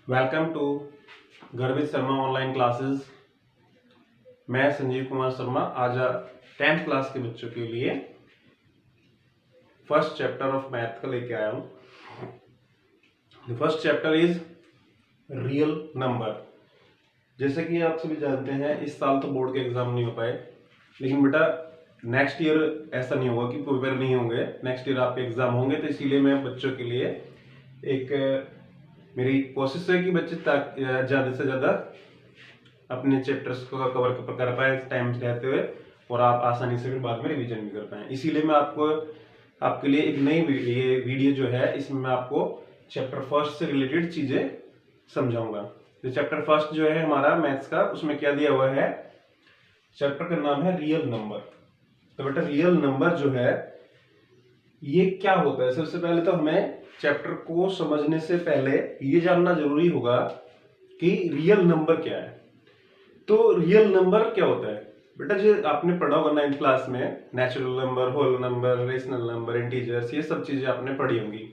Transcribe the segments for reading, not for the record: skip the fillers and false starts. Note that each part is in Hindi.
वेलकम टू गर्वित शर्मा ऑनलाइन क्लासेस। मैं संजीव कुमार शर्मा आज 10th क्लास के बच्चों के लिए फर्स्ट चैप्टर ऑफ मैथ का लेके आया हूँ। The first chapter is real number. जैसे कि आप सभी जानते हैं, इस साल तो बोर्ड के एग्जाम नहीं हो पाए, लेकिन बेटा नेक्स्ट ईयर ऐसा नहीं होगा कि प्रिपेयर नहीं होंगे। नेक्स्ट ईयर आपके एग्जाम होंगे, तो इसीलिए मैं बच्चों के लिए एक मेरी कोशिश है कि बच्चे ज़्यादा से ज़्यादा अपने चैप्टर्स को कवर कर पाए टाइम रहते हुए, और आप आसानी से फिर बाद में रिवीजन भी कर पाए। इसीलिए मैं आपके लिए एक नई ये वीडियो जो है, इसमें मैं आपको चैप्टर फर्स्ट से रिलेटेड चीज़ें समझाऊंगा। तो चैप्टर फर्स्ट जो है हमारा मैथ्स का, उसमें क्या दिया हुआ है, चैप्टर का नाम है रियल नंबर। तो बेटा रियल नंबर जो है ये क्या होता है, सबसे पहले तो हमें चैप्टर को समझने से पहले ये जानना जरूरी होगा कि रियल नंबर क्या है। तो रियल नंबर क्या होता है बेटा, जो आपने पढ़ा होगा 9th क्लास में, natural number, whole number, rational number, integers, ये सब चीजें आपने पढ़ी होंगी।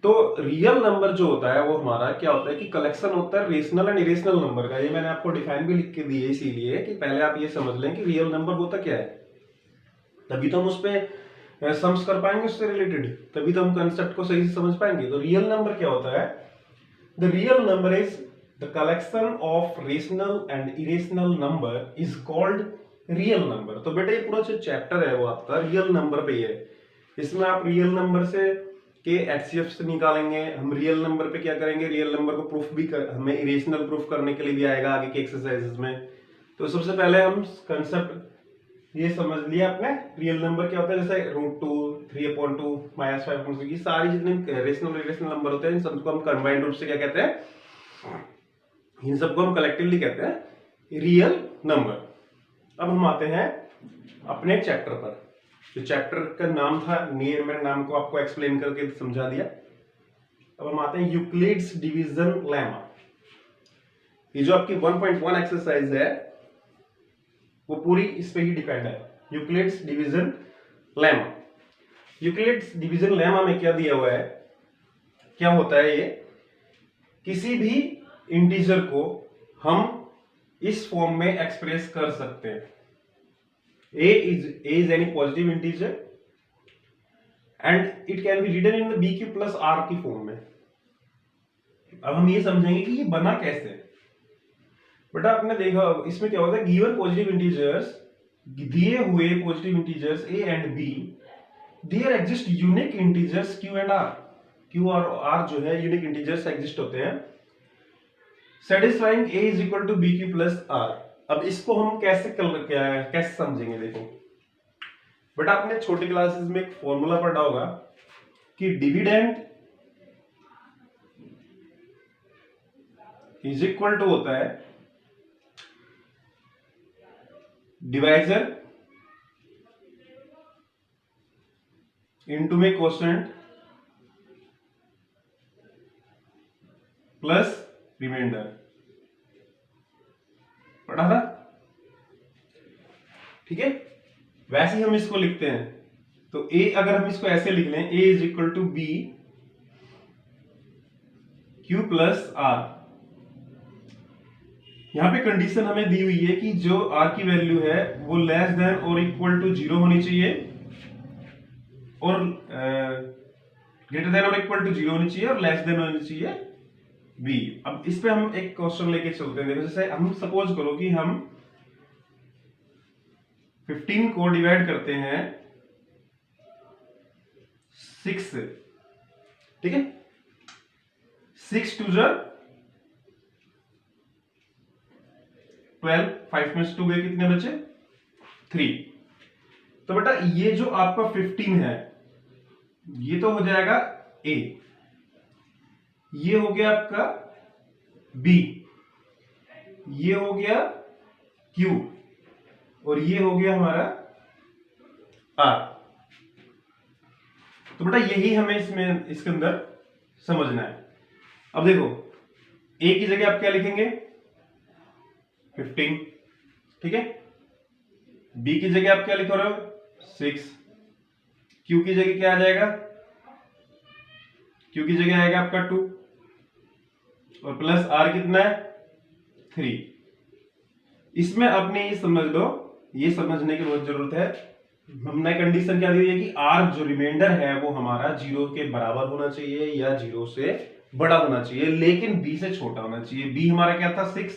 तो रियल नंबर जो होता है वो हमारा क्या होता है कि कलेक्शन होता है रेशनल एंड इरेशनल नंबर का। ये मैंने आपको डिफाइन भी लिख के दी है, इसीलिए कि पहले आप ये समझ लें कि रियल नंबर होता क्या है, तभी तो हम उस पर सम्स कर पाएंगे उससे रिलेटेड, तभी तो हम कंसेप्ट को सही से समझ पाएंगे। तो रियल नंबर क्या होता है, the real number is the collection of rational and irrational number is called real number. तो बेटा ये पूरा जो चैप्टर है वो आपका रियल नंबर पे ही है। इसमें आप रियल नंबर से के एचसीएफ से निकालेंगे, हम रियल नंबर पे क्या करेंगे, रियल नंबर को प्रूफ भी हमें इरेशनल प्रूफ करने के लिए भी आएगा आगे के एक्सरसाइजेस में। तो सबसे पहले हम कंसेप्ट ये समझ लिया आपने, रियल नंबर क्या होता है, जैसे √2, 3/2, -5/6, ये सारी जितने रेशनल इरेशनल नंबर होते हैं, इन सबको हम कंबाइंड रूप से क्या कहते हैं, इन सबको हम कलेक्टिवली कहते हैं रियल नंबर। अब हम आते हैं अपने चैप्टर पर। जो चैप्टर का नाम था, मैंने नाम को आपको एक्सप्लेन करके समझा दिया। अब हम आते हैं यूक्लिड्स डिवीजन लेमा। ये जो आपकी 1.1 एक्सरसाइज है वो पूरी इस पे ही डिपेंड है, Euclid's division lemma. Euclid's division lemma में क्या दिया हुआ है, क्या होता है ये, किसी भी इंटीजर को हम इस फॉर्म में एक्सप्रेस कर सकते हैं। a is any positive integer and it can be written in the bq plus r की फॉर्म में। अब हम ये समझेंगे कि ये बना कैसे। बेटा आपने देखा इसमें क्या होता है, गिवन पॉजिटिव इंटीजर्स, दिए हुए positive integers a and b, there exist unique integers q and r। q और r जो है यूनिक इंटीजर्स एग्जिस्ट होते हैं, satisfying a is equal to bq plus r। अब इसको हम कैसे समझेंगे, देखो बेटा आपने छोटी क्लासेस में एक फॉर्मूला पढ़ा होगा कि डिविडेंड इज इक्वल टू होता है डिवाइजर इनटू में क्वोशिएंट प्लस रिमाइंडर। पढ़ा था, ठीक है। वैसे ही हम इसको लिखते हैं, तो a अगर हम इसको ऐसे लिख लें, a is equal to b q plus r। यहां पे कंडीशन हमें दी हुई है कि जो r की वैल्यू है वो लेस देन और इक्वल टू 0 होनी चाहिए, और ग्रेटर देन और इक्वल टू 0 होनी चाहिए, और लेस देन होनी चाहिए b। अब इस पे हम एक क्वेश्चन लेके चलते हैं। जैसे हम सपोज करो कि हम 15 को डिवाइड करते हैं 6 से, ठीक है। 6 2 जा 12, 5 में 2 गए, कितने बचे 3। तो बेटा ये जो आपका 15 है ये तो हो जाएगा a, ये हो गया आपका b, ये हो गया q, और ये हो गया हमारा r। तो बेटा यही हमें इसके अंदर समझना है। अब देखो a की जगह आप क्या लिखेंगे 15, ठीक है। b की जगह आप क्या लिख रहे हो 6, q की जगह क्या आ जाएगा, q की जगह आएगा आपका 2, और प्लस आर कितना है 3। इसमें अपने ये समझ लो, ये समझने की बहुत जरूरत है, हमने कंडीशन क्या दी है कि आर जो रिमाइंडर है वो हमारा 0 के बराबर होना चाहिए या 0 से बड़ा होना चाहिए, लेकिन b से छोटा होना चाहिए। b हमारा क्या था 6।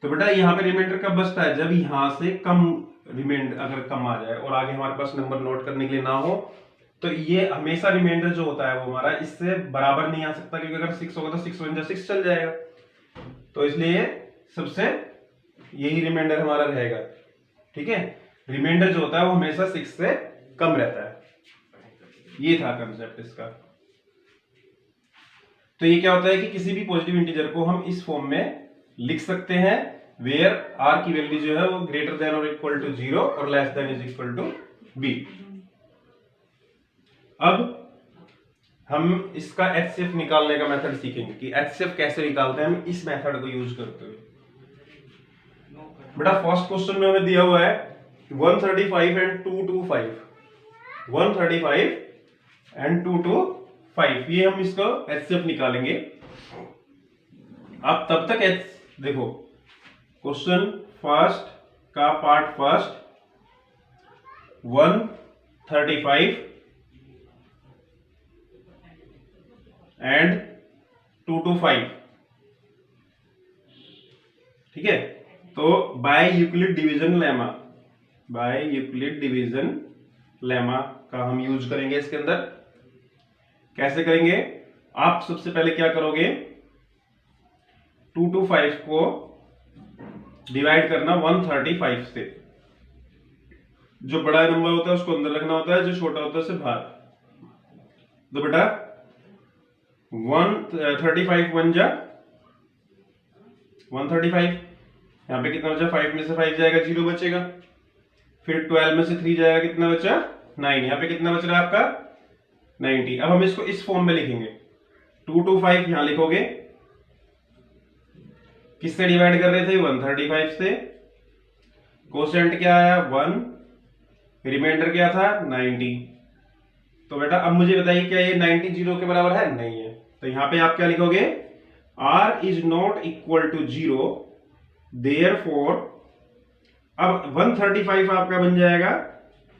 तो बेटा यहाँ पे रिमाइंडर कब बचता है, जब यहाँ से कम रिमाइंडर अगर कम आ जाए और आगे हमारे पास नंबर नोट करने के लिए ना हो, तो ये हमेशा रिमाइंडर जो होता है वो हमारा इससे बराबर नहीं आ सकता, क्योंकि अगर 6 होगा तो 6 1 6 चल जाएगा। तो इसलिए सबसे यही रिमाइंडर हमारा रहेगा। ठीक है, रिमाइंडर जो होता है वो हमेशा 6 से कम रहता है। ये था कंसेप्ट इसका। तो ये क्या होता है कि किसी भी पॉजिटिव इंटीजर को हम इस फॉर्म में लिख सकते हैं वेयर आर की वैल्यू जो है वो ग्रेटर देन और इक्वल टू 0 और less than is equal to b। अब हम इसका HCF निकालने का मेथड सीखेंगे कि HCF कैसे निकालते हैं हम इस मेथड को यूज करते हुए। बेटा फर्स्ट क्वेश्चन में हमें दिया हुआ है 135 एंड 225, 135 एंड 225, ये हम इसको HCF निकालेंगे। आप तब तक देखो क्वेश्चन फर्स्ट का पार्ट फर्स्ट 135 एंड 225, ठीक है। तो by Euclid division lemma, by Euclid division lemma का हम यूज करेंगे इसके अंदर। कैसे करेंगे, आप सबसे पहले क्या करोगे, 225 को डिवाइड करना 135 से। जो बड़ा नंबर होता है उसको अंदर रखना होता है, जो छोटा होता है उसे बाहर। तो बेटा 135 1 जा 135, यहाँ पे कितना बचा, 5 में से 5 जाएगा 0 बचेगा, फिर 12 में से 3 जाएगा कितना बचा 9, यहाँ पे कितना बच रहा है आपका 90। अब हम इसको इस फॉर्म में लिखेंगे, 225 यहां लिखोगे, किससे डिवाइड कर रहे थे 135 से, कोशेंट क्या आया 1, रिमाइंडर क्या था 90। तो बेटा अब मुझे बताइए क्या ये 90 0 के बराबर है, नहीं है। तो यहां पे आप क्या लिखोगे, r is not equal to 0, therefore अब 135 आपका बन जाएगा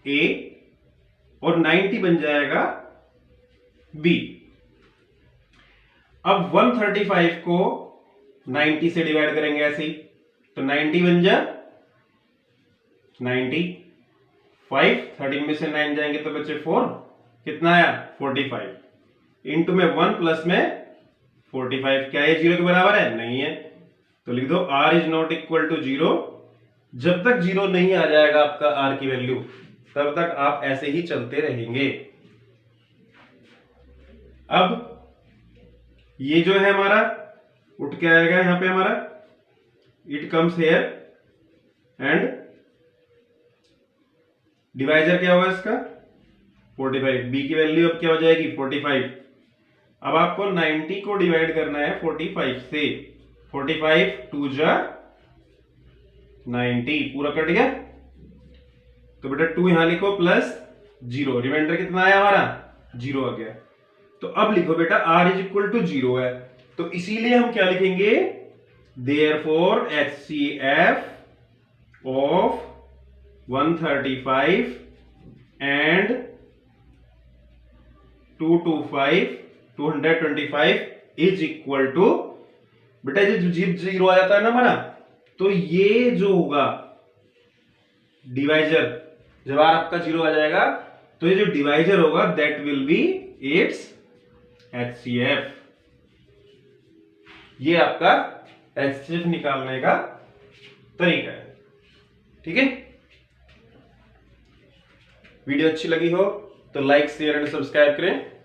a और 90 बन जाएगा b। अब 135 को 90 से डिवाइड करेंगे ऐसे ही, तो 90 बन जा 90, 5 13 में से 9 जाएंगे तो बचे 4, कितना आया 45, इंटू में 1 प्लस में 45, क्या ये 0 के बराबर है, नहीं है। तो लिख दो r is not equal to 0। जब तक 0 नहीं आ जाएगा आपका r की वैल्यू, तब तक आप ऐसे ही चलते रहेंगे। अब ये जो है हमारा उठ के आएगा यहां पे हमारा, it comes here and divisor क्या होगा इसका 45, b की वैल्यू अब क्या हो जाएगी 45। अब आपको 90 को डिवाइड करना है 45 से, 45 2 जा 90, पूरा कट गया। तो बेटा 2 यहां लिखो प्लस 0, रिमाइंडर कितना आया हमारा 0 आ गया। तो अब लिखो बेटा r इज इक्वल टू 0 है, तो इसीलिए हम क्या लिखेंगे, therefore HCF of 135 and 225 is equal to, बेटा जब 0 आ जाता है ना हमारा, तो ये जो होगा डिवाइजर, जब r आपका 0 आ जाएगा तो ये जो डिवाइजर होगा that will be it's HCF। ये आपका HCF निकालने का तरीका है। ठीक है, वीडियो अच्छी लगी हो तो लाइक शेयर एंड सब्सक्राइब करें।